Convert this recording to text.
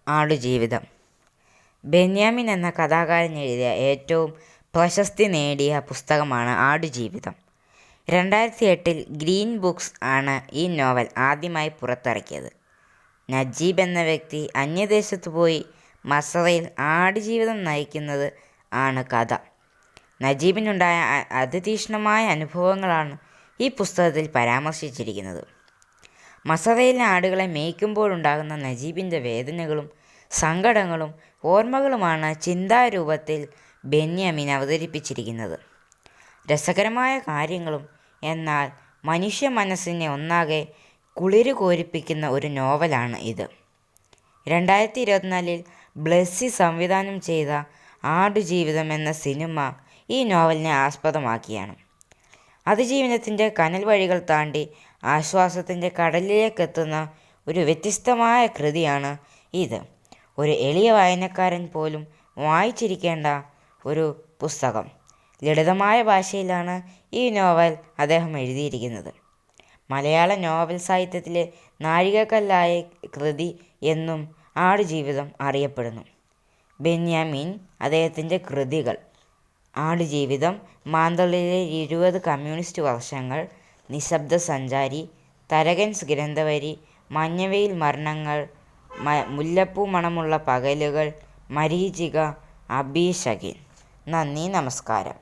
ആടുജീവിതം. ബെന്യാമിൻ എന്ന കഥാകാരൻ എഴുതിയ ഏറ്റവും പ്രശസ്തി നേടിയ പുസ്തകമാണ് ആടുജീവിതം. 2008 ഗ്രീൻ ബുക്സ് ആണ് ഈ നോവൽ ആദ്യമായി പുറത്തിറക്കിയത്. നജീബ് എന്ന വ്യക്തി അന്യദേശത്ത് പോയി മസറയിൽ ആടുജീവിതം നയിക്കുന്നത് ആണ് കഥ. നജീബിനുണ്ടായ അതിതീക്ഷ്ണമായ അനുഭവങ്ങളാണ് ഈ പുസ്തകത്തിൽ പരാമർശിച്ചിരിക്കുന്നത്. മസറയിലെ ആടുകളെ മേയ്ക്കുമ്പോഴുണ്ടാകുന്ന നജീബിൻ്റെ വേദനകളും സങ്കടങ്ങളും ഓർമ്മകളുമാണ് ചിന്താരൂപത്തിൽ ബെന്യാമിൻ അവതരിപ്പിച്ചിരിക്കുന്നത്. രസകരമായ കാര്യങ്ങളും എന്നാൽ മനുഷ്യ മനസ്സിനെ ഒന്നാകെ കുളിര് കോരിപ്പിക്കുന്ന ഒരു നോവലാണ് ഇത്. 2024 ബ്ലെസ്സി സംവിധാനം ചെയ്ത ആടുജീവിതം എന്ന സിനിമ ഈ നോവലിനെ ആസ്പദമാക്കിയാണ്. അതിജീവനത്തിൻ്റെ കനൽ വഴികൾ താണ്ടി ആശ്വാസത്തിൻ്റെ കടലിലേക്കെത്തുന്ന ഒരു വ്യത്യസ്തമായ കൃതിയാണ് ഇത്. ഒരു എളിയ വായനക്കാരൻ പോലും വായിച്ചിരിക്കേണ്ട ഒരു പുസ്തകം. ലളിതമായ ഭാഷയിലാണ് ഈ നോവൽ അദ്ദേഹം എഴുതിയിരിക്കുന്നത്. മലയാള നോവൽ സാഹിത്യത്തിലെ നാഴികക്കല്ലായ കൃതി എന്നും ആടുജീവിതം അറിയപ്പെടുന്നു. ബെന്യാമിൻ അദ്ദേഹത്തിൻ്റെ കൃതികൾ: ആടുജീവിതം, മാന്തളിലെ 20 കമ്മ്യൂണിസ്റ്റ് വർഷങ്ങൾ, നിശബ്ദ സഞ്ചാരി, തരകൻസ് ഗ്രന്ഥവരി, മഞ്ഞവെയിൽ മരണങ്ങൾ, മുല്ലപ്പൂ മണമുള്ള പകലുകൾ, മരീചിക, അഭിഷകിൻ. നന്ദി, നമസ്കാരം.